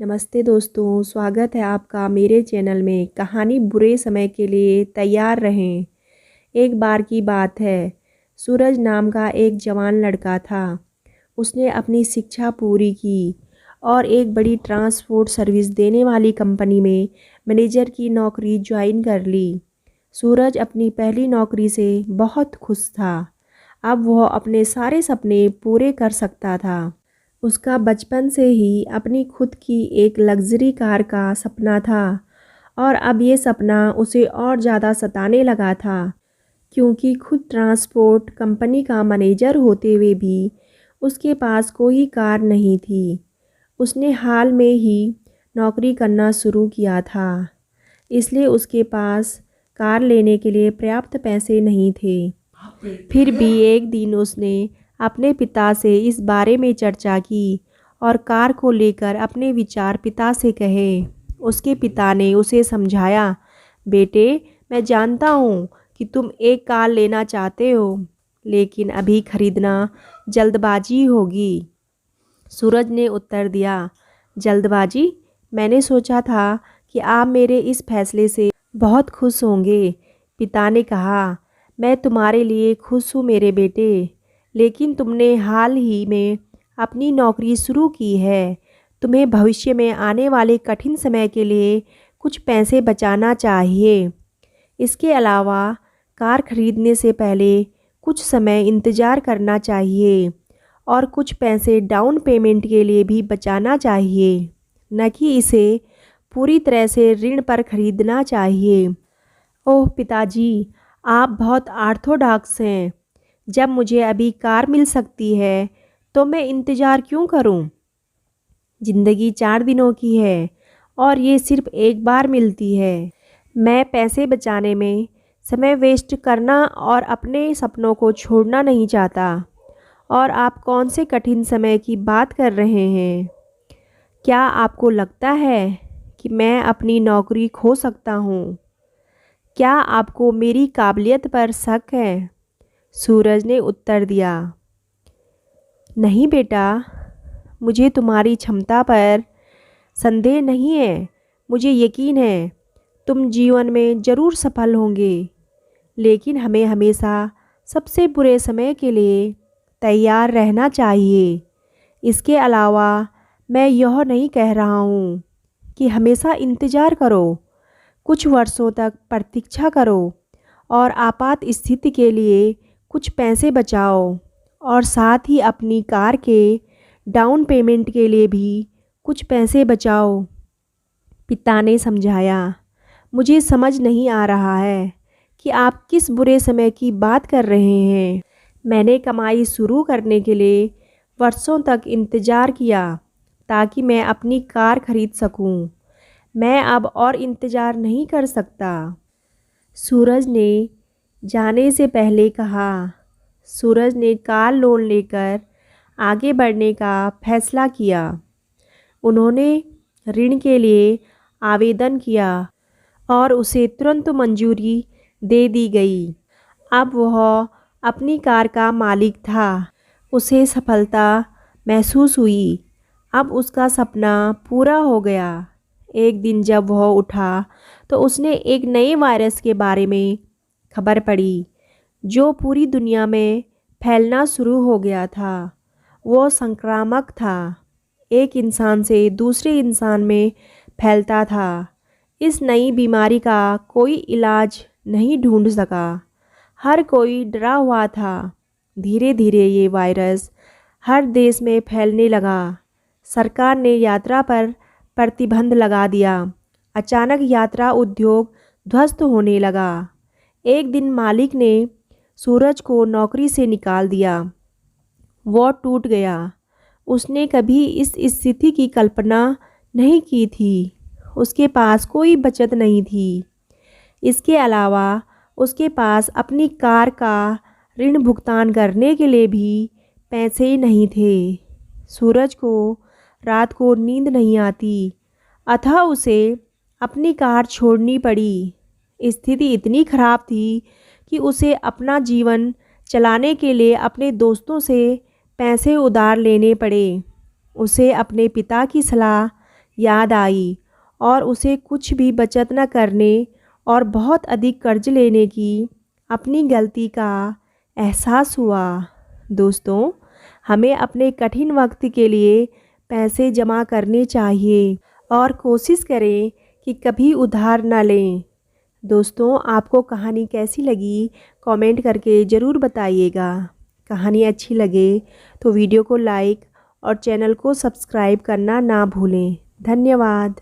नमस्ते दोस्तों, स्वागत है आपका मेरे चैनल में। कहानी बुरे समय के लिए तैयार रहें। एक बार की बात है, सूरज नाम का एक जवान लड़का था। उसने अपनी शिक्षा पूरी की और एक बड़ी ट्रांसपोर्ट सर्विस देने वाली कंपनी में मैनेजर की नौकरी ज्वाइन कर ली। सूरज अपनी पहली नौकरी से बहुत खुश था। अब वह अपने सारे सपने पूरे कर सकता था। उसका बचपन से ही अपनी खुद की एक लग्जरी कार का सपना था और अब ये सपना उसे और ज़्यादा सताने लगा था, क्योंकि खुद ट्रांसपोर्ट कंपनी का मैनेजर होते हुए भी उसके पास कोई कार नहीं थी। उसने हाल में ही नौकरी करना शुरू किया था, इसलिए उसके पास कार लेने के लिए पर्याप्त पैसे नहीं थे। फिर भी एक दिन उसने अपने पिता से इस बारे में चर्चा की और कार को लेकर अपने विचार पिता से कहे। उसके पिता ने उसे समझाया, बेटे, मैं जानता हूँ कि तुम एक कार लेना चाहते हो, लेकिन अभी खरीदना जल्दबाजी होगी। सूरज ने उत्तर दिया, जल्दबाजी? मैंने सोचा था कि आप मेरे इस फैसले से बहुत खुश होंगे। पिता ने कहा, मैं तुम्हारे लिए खुश हूँ मेरे बेटे, लेकिन तुमने हाल ही में अपनी नौकरी शुरू की है। तुम्हें भविष्य में आने वाले कठिन समय के लिए कुछ पैसे बचाना चाहिए। इसके अलावा कार खरीदने से पहले कुछ समय इंतज़ार करना चाहिए और कुछ पैसे डाउन पेमेंट के लिए भी बचाना चाहिए, न कि इसे पूरी तरह से ऋण पर खरीदना चाहिए। ओह पिताजी, आप बहुत ऑर्थोडॉक्स हैं। जब मुझे अभी कार मिल सकती है तो मैं इंतज़ार क्यों करूं? ज़िंदगी 4 दिनों की है और ये सिर्फ एक बार मिलती है। मैं पैसे बचाने में समय वेस्ट करना और अपने सपनों को छोड़ना नहीं चाहता। और आप कौन से कठिन समय की बात कर रहे हैं? क्या आपको लगता है कि मैं अपनी नौकरी खो सकता हूँ? क्या आपको मेरी काबिलियत पर शक है? सूरज ने उत्तर दिया, नहीं बेटा, मुझे तुम्हारी क्षमता पर संदेह नहीं है। मुझे यकीन है तुम जीवन में ज़रूर सफल होंगे, लेकिन हमें हमेशा सबसे बुरे समय के लिए तैयार रहना चाहिए। इसके अलावा मैं यह नहीं कह रहा हूँ कि हमेशा इंतज़ार करो। कुछ वर्षों तक प्रतीक्षा करो और आपात स्थिति के लिए कुछ पैसे बचाओ और साथ ही अपनी कार के डाउन पेमेंट के लिए भी कुछ पैसे बचाओ। पिता ने समझाया, मुझे समझ नहीं आ रहा है कि आप किस बुरे समय की बात कर रहे हैं। मैंने कमाई शुरू करने के लिए वर्षों तक इंतज़ार किया ताकि मैं अपनी कार खरीद सकूं। मैं अब और इंतज़ार नहीं कर सकता। सूरज ने जाने से पहले कहा। सूरज ने कार लोन लेकर आगे बढ़ने का फैसला किया। उन्होंने ऋण के लिए आवेदन किया और उसे तुरंत मंजूरी दे दी गई। अब वह अपनी कार का मालिक था। उसे सफलता महसूस हुई। अब उसका सपना पूरा हो गया। एक दिन जब वह उठा तो उसने एक नए वायरस के बारे में खबर पड़ी जो पूरी दुनिया में फैलना शुरू हो गया था। वो संक्रामक था, एक इंसान से दूसरे इंसान में फैलता था। इस नई बीमारी का कोई इलाज नहीं ढूंढ सका। हर कोई डरा हुआ था। धीरे धीरे ये वायरस हर देश में फैलने लगा। सरकार ने यात्रा पर प्रतिबंध लगा दिया। अचानक यात्रा उद्योग ध्वस्त होने लगा। एक दिन मालिक ने सूरज को नौकरी से निकाल दिया। वो टूट गया। उसने कभी इस स्थिति की कल्पना नहीं की थी। उसके पास कोई बचत नहीं थी। इसके अलावा उसके पास अपनी कार का ऋण भुगतान करने के लिए भी पैसे नहीं थे। सूरज को रात को नींद नहीं आती, अतः उसे अपनी कार छोड़नी पड़ी। स्थिति इतनी खराब थी कि उसे अपना जीवन चलाने के लिए अपने दोस्तों से पैसे उधार लेने पड़े। उसे अपने पिता की सलाह याद आई और उसे कुछ भी बचत न करने और बहुत अधिक कर्ज लेने की अपनी गलती का एहसास हुआ। दोस्तों, हमें अपने कठिन वक्त के लिए पैसे जमा करने चाहिए और कोशिश करें कि कभी उधार न लें। दोस्तों, आपको कहानी कैसी लगी कमेंट करके ज़रूर बताइएगा। कहानी अच्छी लगे तो वीडियो को लाइक और चैनल को सब्सक्राइब करना ना भूलें। धन्यवाद।